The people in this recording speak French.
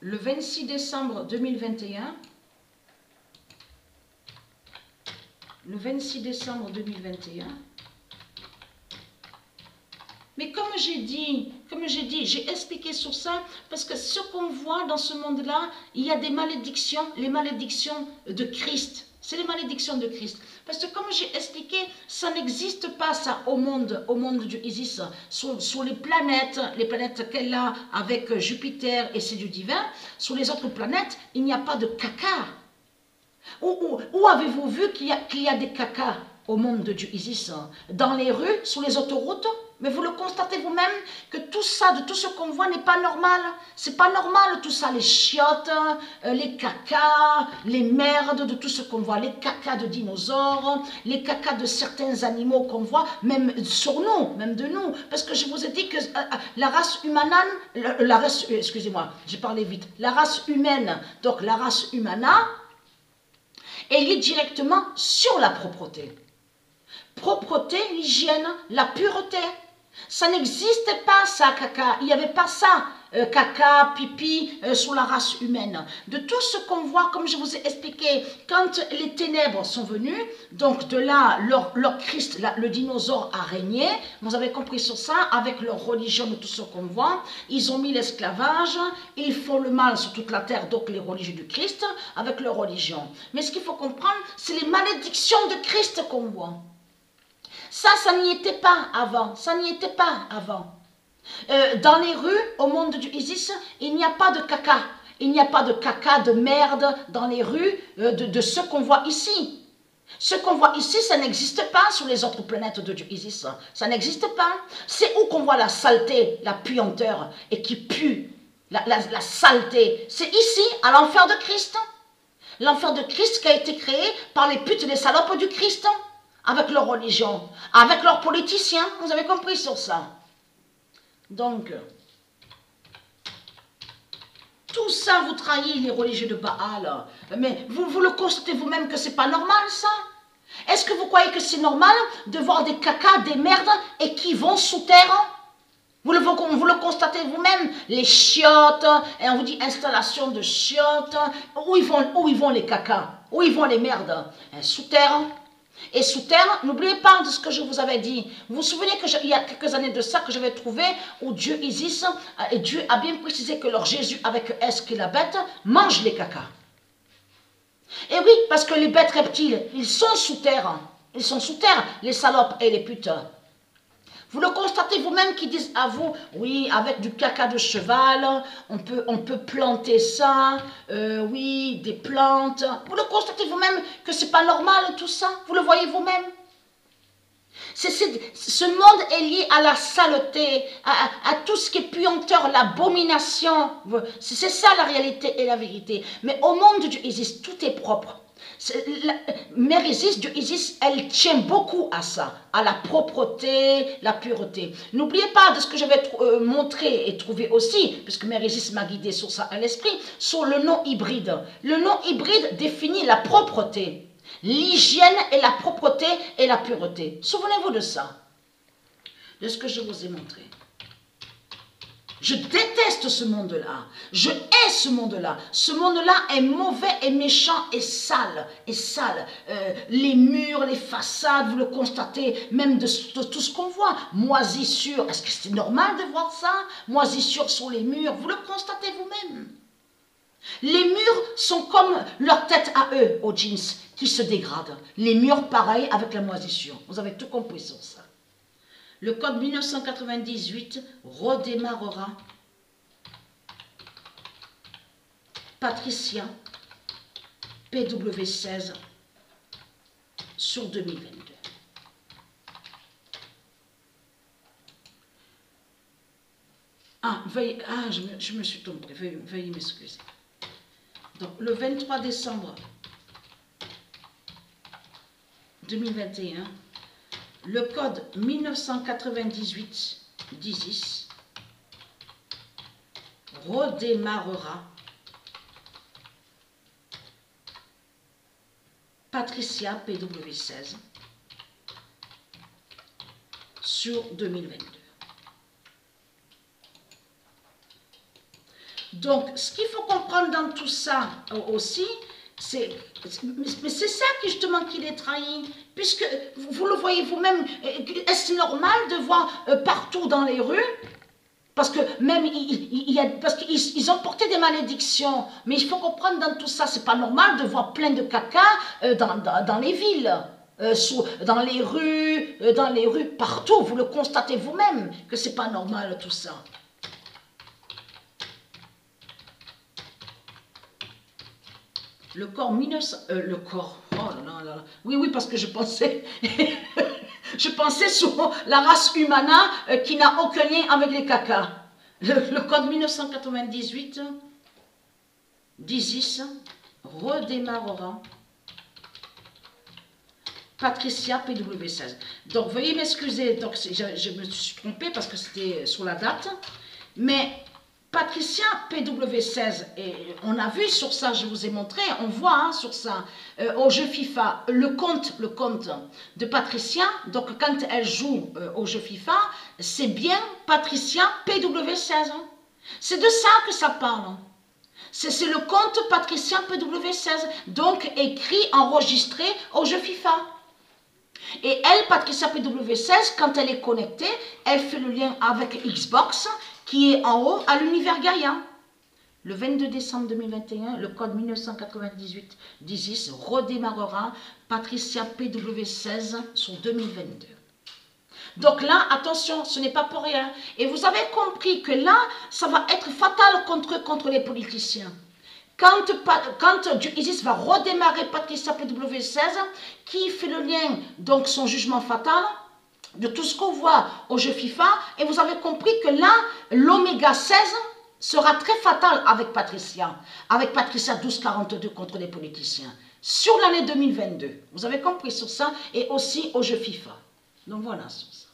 le 26 décembre 2021, le 26 décembre 2021, mais comme j'ai dit, j'ai expliqué sur ça, parce que ce qu'on voit dans ce monde-là, il y a des malédictions, les malédictions de Christ. C'est les malédictions de Christ. Parce que comme j'ai expliqué, ça n'existe pas ça au monde du Isis. Sur les planètes qu'elle a avec Jupiter et c'est du divin, sur les autres planètes, il n'y a pas de caca. Où avez-vous vu qu'il y a des cacas au monde du Isis? Dans les rues, sur les autoroutes? Mais vous le constatez vous-même que tout ça, de tout ce qu'on voit n'est pas normal. C'est pas normal tout ça, les chiottes, les cacas, les merdes de tout ce qu'on voit, les cacas de dinosaures, les cacas de certains animaux qu'on voit, même sur nous, même de nous. Parce que je vous ai dit que la race humaine, excusez-moi, j'ai parlé vite, la race humaine, donc la race humana, est liée directement sur la propreté. Propreté, l'hygiène, la pureté. Ça n'existait pas ça, caca. Il n'y avait pas ça, caca, pipi, sur la race humaine. De tout ce qu'on voit, comme je vous ai expliqué, quand les ténèbres sont venues, donc de là, leur Christ, le dinosaure a régné, vous avez compris sur ça, avec leur religion de tout ce qu'on voit, ils ont mis l'esclavage, ils font le mal sur toute la terre, donc les religieux du Christ, avec leur religion. Mais ce qu'il faut comprendre, c'est les malédictions de Christ qu'on voit. Ça n'y était pas avant. Ça n'y était pas avant. Dans les rues, au monde du Isis, il n'y a pas de caca. Il n'y a pas de caca, de merde dans les rues de ce qu'on voit ici. Ce qu'on voit ici, ça n'existe pas sur les autres planètes du Isis. Ça n'existe pas. C'est où qu'on voit la saleté, la puanteur, et qui pue, la saleté. C'est ici, à l'enfer de Christ. L'enfer de Christ qui a été créé par les putes et les salopes du Christ. Avec leur religion, avec leurs politiciens, vous avez compris sur ça. Donc, tout ça vous trahit les religieux de Baal. Mais vous le constatez vous-même que c'est pas normal ça? Est-ce que vous croyez que c'est normal de voir des cacas, des merdes et qui vont sous terre? Vous le constatez vous-même, les chiottes, et on vous dit installation de chiottes, où ils vont les cacas? Où ils vont les merdes? Sous terre. Et sous terre, n'oubliez pas de ce que je vous avais dit. Vous vous souvenez qu'il y a quelques années de ça que j'avais trouvé où Dieu Isis, et Dieu a bien précisé que leur Jésus avec S qui est la bête, mange les cacas. Et oui, parce que les bêtes reptiles, ils sont sous terre. Ils sont sous terre, les salopes et les putes. Vous le constatez vous-même qui disent à vous, oui, avec du caca de cheval, on peut planter ça, oui, des plantes. Vous le constatez vous-même que c'est pas normal tout ça. Vous le voyez vous-même. Ce monde est lié à la saleté, à tout ce qui est puanteur, l'abomination. C'est ça la réalité et la vérité. Mais au monde du Isis, tout est propre. Mère Isis, Dieu Isis, elle tient beaucoup à ça, à la propreté, la pureté. N'oubliez pas de ce que j'avais montré et trouvé aussi, puisque Mère Isis m'a guidé sur ça à l'esprit, sur le nom hybride. Le nom hybride définit la propreté, l'hygiène et la propreté et la pureté. Souvenez-vous de ça, de ce que je vous ai montré. Je déteste ce monde-là. Je hais ce monde-là. Ce monde-là est mauvais et méchant et sale. Les murs, les façades, vous le constatez, même de tout ce qu'on voit. Moisissure, est-ce que c'est normal de voir ça? Moisissure sur les murs, vous le constatez vous-même. Les murs sont comme leur tête à eux, aux jeans, qui se dégradent. Les murs, pareil, avec la moisissure. Vous avez tout compris sur ça. Le code 1998 redémarrera. Patricia, PW16, sur 2022. Je me suis trompée, veuillez m'excuser. Donc, le 23 décembre 2021, le code 1998 d'Isis redémarrera. Patricia PW16 sur 2022. Donc, ce qu'il faut comprendre dans tout ça aussi, c'est ça justement qui les trahit. Puisque, vous le voyez vous-même, est-ce normal de voir partout dans les rues, parce que même, parce qu'ils ont porté des malédictions, mais il faut comprendre dans tout ça, c'est pas normal de voir plein de caca dans les villes. Dans les rues, partout, vous le constatez vous-même que c'est pas normal tout ça. Le corps 1900, le corps, oh là là, oui, parce que je pensais, je pensais sur la race humana qui n'a aucun lien avec les cacas. Le code 1998 d'Isis redémarrera. Patricia PW16. Donc, veuillez m'excuser, donc je me suis trompée parce que c'était sur la date, mais Patricia PW16, et on a vu sur ça, je vous ai montré, on voit hein, sur ça, au jeu FIFA, le compte de Patricia, donc quand elle joue au jeu FIFA, c'est bien Patricia PW16. Hein. C'est de ça que ça parle. Hein. C'est le compte Patricia PW16, donc écrit, enregistré au jeu FIFA. Et elle, Patricia PW16, quand elle est connectée, elle fait le lien avec Xbox, qui est en haut à l'univers Gaïa. Le 22 décembre 2021, le code 1998 d'Isis redémarrera Patricia PW16 sur 2022. Donc là, attention, ce n'est pas pour rien. Et vous avez compris que là, ça va être fatal contre les politiciens. Quand Isis va redémarrer Patricia PW16, qui fait le lien, donc son jugement fatal, de tout ce qu'on voit au jeu FIFA, et vous avez compris que là, l'oméga 16 sera très fatal avec Patricia 1242 contre les politiciens, sur l'année 2022. Vous avez compris sur ça, et aussi au jeu FIFA. Donc voilà sur ça.